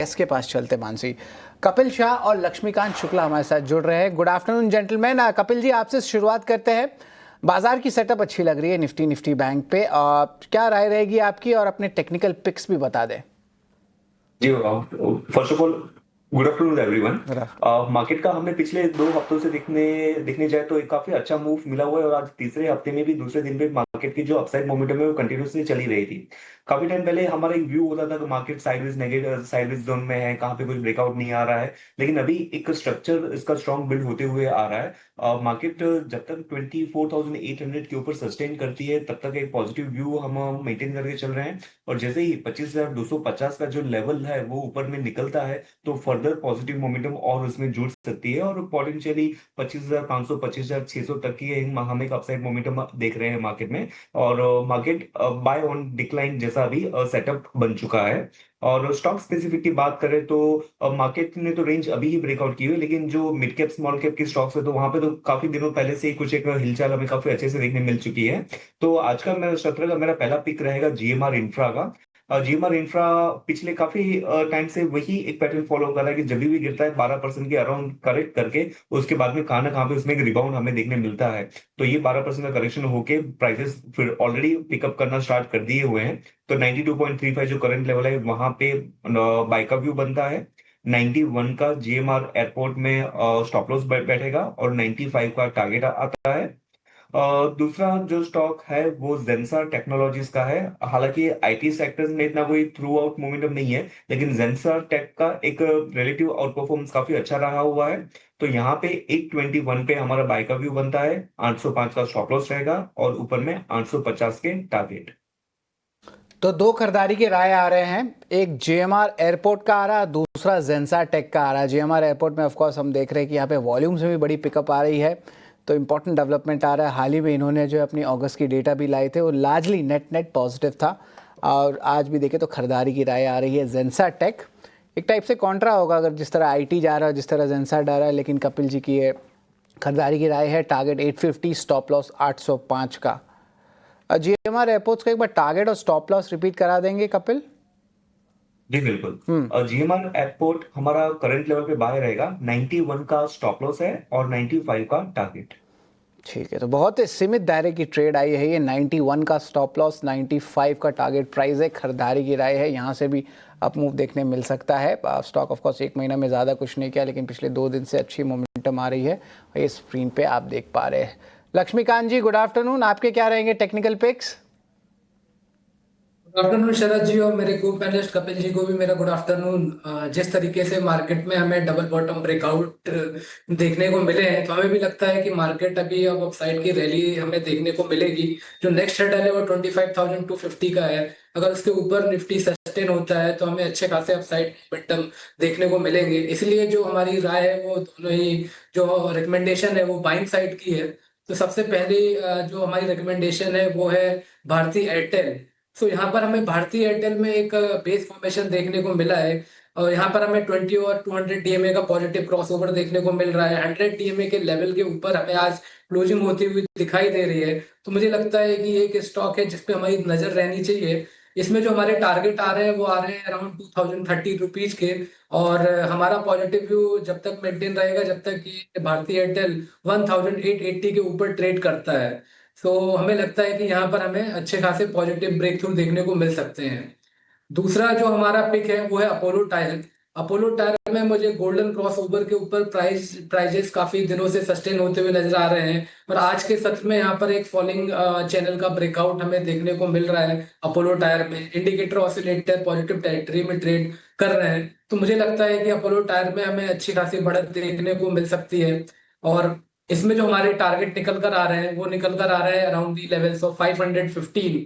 इसके पास चलते मानसी। कपिल शाह और लक्ष्मीकांत शुक्ला हमारे साथ जुड़ रहे हैं। Good afternoon gentleman. Kapil ji, आपसे शुरुआत करते हैं। बाजार की सेटअप अच्छी लग रही है निफ्टी बैंक पे, क्या राय रहेगी आपकी, और अपने टेक्निकल पिक्स भी बता दें। जी, first of all good afternoon everyone. Market का हमें पिछले 2 हफ्तों से देखने जाए तो एक काफी अच्छा मूव मिला हुआ है, और आज तीसरे हफ्ते में भी दूसरे दिन पे मार्केट की जो अपसाइड मोमेंटम है वो कंटिन्यूसली चली रही थी। काफी टाइम पहले हमारा एक व्यू होता था कि market sideways negative sideways zone में है, कहाँ पे कुछ ब्रेकआउट नहीं आ रहा है, लेकिन अभी एक स्ट्रक्चर इसका स्ट्रॉन्ग बिल्ड होते हुए आ रहा है। मार्केट जब तक 24,800 के ऊपर सस्टेन करती है तब तक एक पॉजिटिव व्यू हम मेंटेन करके चल रहे हैं, और जैसे ही 25,250 का जो लेवल है वो ऊपर में निकलता है तो फर्दर पॉजिटिव मोमेंटम और उसमें जुड़ सकती है, और पोटेंशियली 25,500 25,600 तक की हम एक अपसाइड मोमेंटम देख रहे हैं मार्केट में। और मार्केट बाय ऑन डिक्लाइन जैसा अभी सेटअप बन चुका है। और स्टॉक स्पेसिफिक की बात करें तो मार्केट ने तो रेंज अभी ही ब्रेकआउट की हुई है, लेकिन जो मिड कैप स्मॉल कैप की स्टॉक्स है तो वहां पे तो काफी दिनों पहले से ही कुछ एक हिलचाल हमें काफी अच्छे से देखने मिल चुकी है। तो आज का मेरा सत्र का मेरा पहला पिक रहेगा जीएमआर इंफ्रा का। जीएमआर इंफ्रा पिछले काफी टाइम से वही एक पैटर्न फॉलो कर रहा है कि जब भी गिरता है 12% के अराउंड करेक्ट करके उसके बाद में कहां ना कहां पे उसमें एक रिबाउंड हमें देखने मिलता है। तो ये 12% का करेक्शन होके प्राइसेस फिर ऑलरेडी पिकअप करना स्टार्ट कर दिए हुए हैं। तो 92.35 जो करंट लेवल है वहां पे बाय का व्यू बनता है। 91 का जीएमआर एयरपोर्ट में स्टॉप लॉस बैठेगा, और 95 का टारगेट आता है। दूसरा जो स्टॉक है वो जेंसर टेक्नोलॉजीज का है। हालांकि आईटी सेक्टर में इतना कोई थ्रू आउट मोमेंटम नहीं है, लेकिन जेंसर टेक का एक रिलेटिव आउट परफॉर्मेंस काफी अच्छा रहा हुआ है। तो यहाँ पे 821 पे हमारा बाय का व्यू बनता है, 805 का स्टॉप लॉस रहेगा, और ऊपर में 850 के टारगेट। तो दो खरीदारी के राय आ रहे हैं, एक जेएमआर एयरपोर्ट का आ रहा है, दूसरा जेंसा टेक का आ रहा है। जेएमआर एयरपोर्ट में ऑफकोर्स हम देख रहे हैं कि यहाँ पे वॉल्यूम्स में भी बड़ी पिकअप आ रही है, तो इंपॉर्टेंट डेवलपमेंट आ रहा है। हाल ही में इन्होंने जो अपनी अगस्त की डेटा भी लाए थे वो लार्जली नेट पॉजिटिव था, और आज भी देखें तो खरीदारी की राय आ रही है। जेंसा टेक एक टाइप से कॉन्ट्रा होगा, अगर जिस तरह आईटी जा रहा है जिस तरह जेंसा जा रहा है, लेकिन कपिल जी की ये खरीदारी की राय है। टारगेट 850, स्टॉप लॉस 805 का। जीएमआर एयरपोर्ट्स का एक बार टारगेट और स्टॉप लॉस रिपीट करा देंगे कपिल। जी बिल्कुल। जीएमआर एयरपोर्ट हमारा करंट लेवल पे बाय रहेगा, 91 का स्टॉप लॉस है और 95 का टारगेट। ठीक है, तो बहुत ही सीमित दायरे की ट्रेड आई है ये। 91 का स्टॉप लॉस, 95 का टारगेट प्राइस है। खरीदारी की राय है, यहाँ से भी अप मूव देखने मिल सकता है। स्टॉक ऑफ कोर्स एक महीना में ज़्यादा कुछ नहीं किया, लेकिन पिछले 2 दिन से अच्छी मोमेंटम आ रही है, और ये स्क्रीन पे आप देख पा रहे हैं। लक्ष्मीकांत जी, गुड आफ्टरनून। आपके क्या रहेंगे टेक्निकल पिक्स? गुड आफ्टरनून शरद जी, और मेरे को पैनलिस्ट कपिल जी को भी मेरा गुड आफ्टरनून। जिस तरीके से मार्केट में हमें डबल बॉटम ब्रेकआउट देखने को मिले हैं, तो हमें भी लगता है कि मार्केट अभी अब अपसाइड की रैली हमें देखने को मिलेगी। जो नेक्स्ट हेडल है वो 25,250 का है। अगर उसके ऊपर निफ्टी सस्टेन होता है तो हमें अच्छे खासे अपसाइड मोमेंटम देखने को मिलेंगे। इसलिए जो हमारी राय है वो दोनों ही जो रिकमेंडेशन है वो बाइंग साइड की है। तो सबसे पहली जो हमारी रिकमेंडेशन है वो है भारती एयरटेल। सो यहाँ पर हमें भारतीय एयरटेल में एक बेस फॉर्मेशन देखने को मिला है, और यहाँ पर हमें 20 और 200 डीएमए का पॉजिटिव क्रॉसओवर देखने को मिल रहा है। 100 डीएमए के लेवल के ऊपर हमें आज क्लोजिंग होती हुई दिखाई दे रही है। तो मुझे लगता है कि ये एक स्टॉक है जिसपे हमारी नजर रहनी चाहिए। इसमें जो हमारे टारगेट आ रहे हैं वो आ रहे हैं अराउंड 2030 रुपीज के, और हमारा पॉजिटिव व्यू जब तक मेंटेन रहेगा जब तक कि भारतीय एयरटेल 1880 के ऊपर ट्रेड करता है। तो हमें लगता है कि यहाँ पर हमें अच्छे खासे पॉजिटिव ब्रेक थ्रू देखने को मिल सकते हैं। दूसरा जो हमारा पिक है वो है अपोलो टायर। अपोलो टायर में मुझे गोल्डन क्रॉस ओवर के ऊपर प्राइजेस काफी दिनों से सस्टेन होते हुए नजर आ रहे हैं, और आज के सत्र में यहाँ पर एक फॉलिंग चैनल का ब्रेकआउट हमें देखने को मिल रहा है। अपोलो टायर में इंडिकेटर ऑसिलेटर पॉजिटिव टेरिटरी में ट्रेड कर रहे हैं। तो मुझे लगता है कि अपोलो टायर में हमें अच्छी खासी बढ़त देखने को मिल सकती है। और इसमें जो हमारे टारगेट निकल कर आ रहे हैं वो निकल कर आ रहे हैं अराउंड दी लेवल्स ऑफ 515,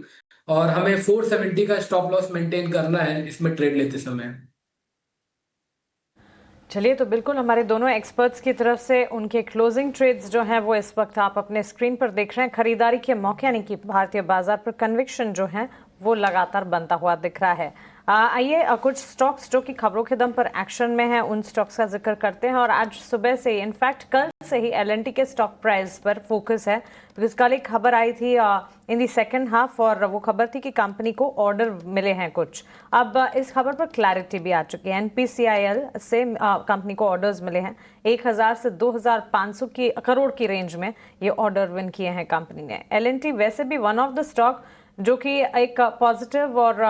और हमें 470 का स्टॉप लॉस मेंटेन करना है इसमें ट्रेड लेते समय। चलिए, तो बिल्कुल हमारे दोनों एक्सपर्ट्स की तरफ से उनके क्लोजिंग ट्रेड्स जो हैं वो इस वक्त आप अपने स्क्रीन पर देख रहे हैं। खरीदारी के मौके यानी कि भारतीय बाजार पर कन्विक्शन जो है वो लगातार बनता हुआ दिख रहा है। आइए कुछ स्टॉक्स जो कि खबरों के दम पर एक्शन में हैं उन स्टॉक्स का जिक्र करते हैं। और आज सुबह से इनफैक्ट कल से ही एल&टी के स्टॉक प्राइस पर फोकस है, बिकॉज कल एक खबर आई थी इन दी सेकेंड हाफ, और वो खबर थी कि कंपनी को ऑर्डर मिले हैं कुछ। अब इस खबर पर क्लैरिटी भी आ चुकी है। एनपीसीआईएल से कंपनी को ऑर्डर्स मिले हैं 1000 से 2500 की करोड़ की रेंज में। ये ऑर्डर विन किए हैं कंपनी ने। एलएनटी वैसे भी वन ऑफ द स्टॉक जो कि एक पॉजिटिव और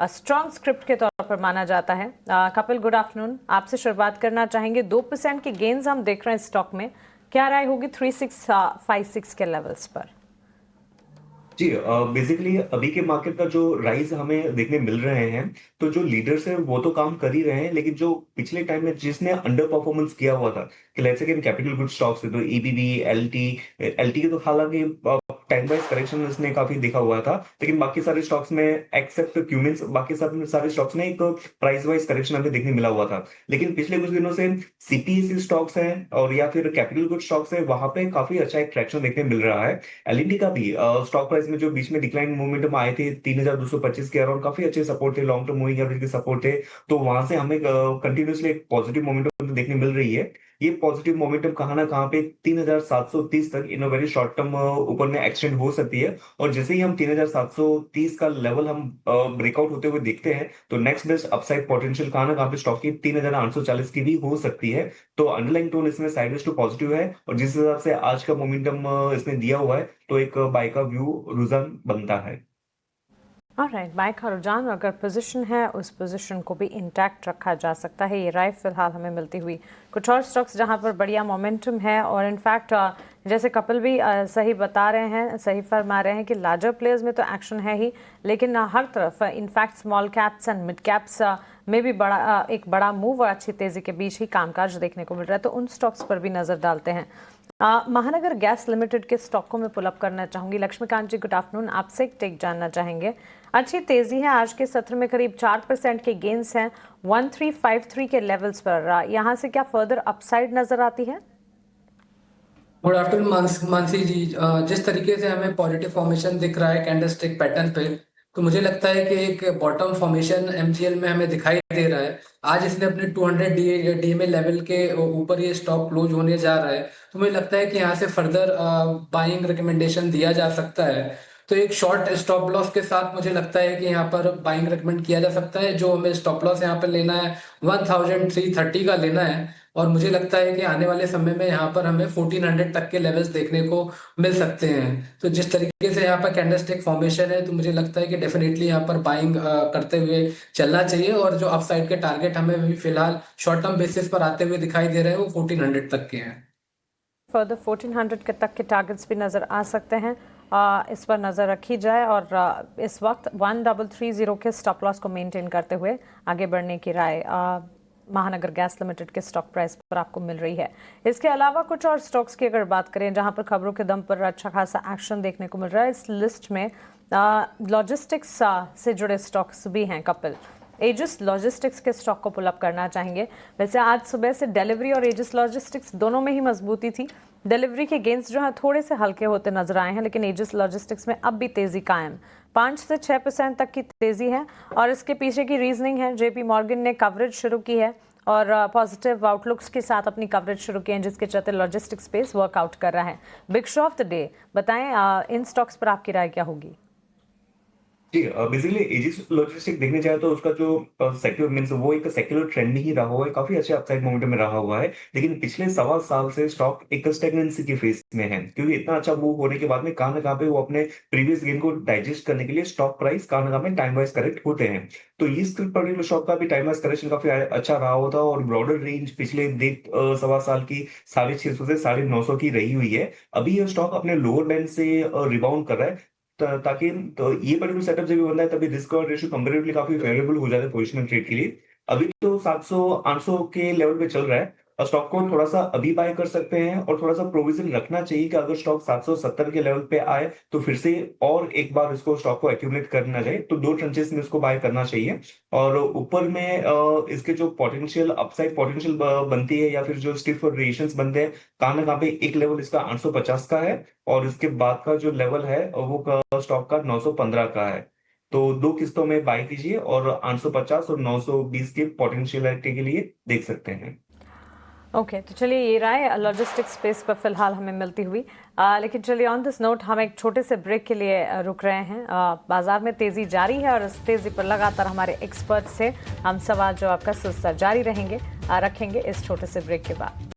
स्ट्रॉन्ग स्क्रिप्ट के तौर पर माना जाता है। Kapil, good afternoon. आपसे शुरुआत करना चाहेंगे। 2% के गेन्स हम देख रहे हैं स्टॉक में, क्या राय होगी 3656 के लेवल्स पर? जी, बेसिकली अभी के मार्केट का जो राइज हमें देखने मिल रहे हैं, तो जो लीडर्स हैं वो तो काम कर ही रहे हैं, लेकिन जो पिछले टाइम में जिसने अंडर परफॉर्मेंस किया हुआ था, कि लेट्स से कि कैपिटल गुड स्टॉक्स है, तो एबीबी, एलटी के तो हालांकि टाइम वाइज करेक्शन इसने काफी देखा हुआ था, लेकिन बाकी सारे स्टॉक्स में एक्सेप्ट क्यूमिंस, बाकी सारे स्टॉक्स में एक प्राइस वाइज करेक्शन हमें देखने मिला हुआ था। लेकिन पिछले कुछ दिनों से सीपीएससी स्टॉक्स हैं और या फिर कैपिटल गुड स्टॉक्स है, वहां पे काफी अच्छा एक ट्रैक्शन देखने मिल रहा है। एलईडी का भी स्टॉक प्राइस में जो बीच में डिक्लाइन मोमेंटम आए थे 3225 के अराउंड, काफी अच्छे सपोर्ट थे, लॉन्ग टर्म मूविंग एवरेज के सपोर्ट थे, तो वहां से हमें कंटिन्यूसली एक पॉजिटिव मोमेंटम देखने मिल रही है। ये पॉजिटिव मोमेंटम कहाँ ना कहाँ पे 3730 तक इन वेरी शॉर्ट टर्म ऊपर में एक्सटेंड हो सकती है, और जैसे ही हम 3730 का लेवल हम ब्रेकआउट होते हुए देखते हैं, तो नेक्स्ट बेस्ट अपसाइड पोटेंशियल कहाँ ना कहाँ पे स्टॉक की 3840 की भी हो सकती है। तो अंडरलाइन टोन इसमें साइडवेज टू पॉजिटिव है, और जिस हिसाब से आज का मोमेंटम इसने दिया हुआ है, तो एक बाय का व्यू रुझान बनता है। ऑलराइट, बाय का रुझान अगर पोजीशन है, उस पोजीशन को भी इंटैक्ट रखा जा सकता है। ये राय फिलहाल हमें मिलती हुई। कुछ और स्टॉक्स जहां पर बढ़िया मोमेंटम है, और इनफैक्ट जैसे कपिल भी सही बता रहे हैं, सही फरमा रहे हैं कि लार्जर प्लेयर्स में तो एक्शन है ही, लेकिन हर तरफ in fact small caps and mid caps में भी एक बड़ा मूव और अच्छी तेजी के बीच ही कामकाज देखने को मिल रहा है। तो उन स्टॉक्स पर भी नजर डालते हैं। महानगर गैस लिमिटेड के स्टॉक को मैं पुल अप करना चाहूंगी। लक्ष्मीकांत जी, गुड आफ्टरनून। आपसे एक टेक जानना चाहेंगे। अच्छी तेजी है, आज के सत्र में करीब 4% के गेन्स हैं 1353 के लेवल्स पर। यहाँ से क्या फर्दर अपसाइड नजर आती है? गुड आफ्टरनून मानसी जी। जिस तरीके से हमें पॉजिटिव फॉर्मेशन दिख रहा है कैंडलस्टिक पैटर्न पे, तो मुझे लगता है कि एक बॉटम फॉर्मेशन एमसीएल में हमें दिखाई दे रहा है। आज इसने अपने 200 डीएमए लेवल के ऊपर ये स्टॉक क्लोज होने जा रहा है, तो मुझे लगता है कि यहाँ से फर्दर बाइंग रिकमेंडेशन दिया जा सकता है। तो एक शॉर्ट स्टॉप लॉस के साथ मुझे लगता है कि यहाँ पर बाइंग रिकमेंड किया जा सकता है। जो हमें स्टॉप लॉस यहाँ पर लेना है 1330 का लेना है, और मुझे लगता है कि आने वाले समय में यहाँ पर हमें 1400 तक के लेवल्स देखने को मिल सकते हैं। तो जिस तरीके से यहाँ पर कैंडलस्टिक फॉर्मेशन है, तो मुझे लगता है कि डेफिनेटली यहाँ पर बाइंग करते हुए चलना चाहिए, और जो अपसाइड के टारगेट हमें अभी फिलहाल शॉर्ट टर्म बेसिस पर आते हुए दिखाई दे रहे हैं वो 1400 तक के हैं। फर्दर 1400 के तक के टारगेट्स भी नज़र आ सकते हैं। इस पर नज़र रखी जाए, और इस वक्त 1330 के स्टॉप लॉस को मेंटेन करते हुए आगे बढ़ने की राय महानगर गैस लिमिटेड के स्टॉक प्राइस पर आपको मिल रही है। इसके अलावा कुछ और स्टॉक्स की अगर बात करें जहां पर खबरों के दम पर अच्छा खासा एक्शन देखने को मिल रहा है, इस लिस्ट में लॉजिस्टिक्स से जुड़े स्टॉक्स भी हैं। कपिल, एजिस लॉजिस्टिक्स के स्टॉक को पुल अप करना चाहेंगे। वैसे आज सुबह से डिलीवरी और एजिस लॉजिस्टिक्स दोनों में ही मजबूती थी। डिलीवरी के गेंस जो है थोड़े से हल्के होते नजर आए हैं, लेकिन एजिस लॉजिस्टिक्स में अब भी तेजी कायम, 5 से 6% तक की तेजी है। और इसके पीछे की रीजनिंग है, जेपी मॉर्गन ने कवरेज शुरू की है और पॉजिटिव आउटलुक्स के साथ अपनी कवरेज शुरू की है, जिसके चलते लॉजिस्टिक स्पेस वर्कआउट कर रहा है। Big show off the day बताएं, इन स्टॉक्स पर आपकी राय क्या होगी? जी, बेसिकली एजिस लॉजिस्टिक देखने जाए तो उसका जो सेक्टर मींस वो एक सेक्युलर ट्रेंड में ही रहा हुआ है, काफी अच्छे अपसाइड मोमेंटम में रहा हुआ है, लेकिन पिछले 1.25 साल से स्टॉक एक स्टेगनेंसी की फेज में है, क्योंकि इतना अच्छा मूव होने के बाद में कहां ना कहां पे वो अपने प्रीवियस गेन को डाइजेस्ट करने के लिए स्टॉक प्राइस कहां ना कहां पे टाइम वाइज करेक्ट होते हैं। तो इस पर्टिकुलर स्टॉक का भी टाइम वाइज करेक्शन काफी अच्छा रहा होता, और ब्रॉडर रेंज पिछले 1.25 साल की 650 से 950 की रही हुई है। अभी ये स्टॉक अपने लोअर बैंड से रिबाउंड कर रहा है, ताकि तो ये पर्टिकुलर सेटअप जब भी बनता है तभी रिस्क और रेशियो कंपैरेटिवली काफी फेवरेबल हो जाता है पोजिशनल ट्रेड के लिए। अभी तो 700-800 के लेवल पे चल रहा है, और स्टॉक को थोड़ा सा अभी बाय कर सकते हैं, और थोड़ा सा प्रोविजन रखना चाहिए कि अगर स्टॉक 770 के लेवल पे आए तो फिर से और एक बार इसको स्टॉक को एक्यूमुलेट करना जाए, तो 2 ट्रंचेस में इसको बाय करना चाहिए। और ऊपर में इसके जो पोटेंशियल अपसाइड पोटेंशियल बनती है, या फिर जो स्टिफ वेरिएशंस बनते हैं, कहां ना कहां पे एक लेवल इसका 850 का है, और इसके बाद का जो लेवल है वो स्टॉक का 915 का है। तो 2 किस्तों में बाय कीजिए, और 850 और 920 के पोटेंशियलिटी के लिए देख सकते हैं। ओके तो चलिए ये राय लॉजिस्टिक्स स्पेस पर फिलहाल हमें मिलती हुई लेकिन चलिए ऑन दिस नोट हम एक छोटे से ब्रेक के लिए रुक रहे हैं। बाजार में तेजी जारी है और इस तेजी पर लगातार हमारे एक्सपर्ट से हम सवाल जवाब का सिलसिला जारी रखेंगे इस छोटे से ब्रेक के बाद।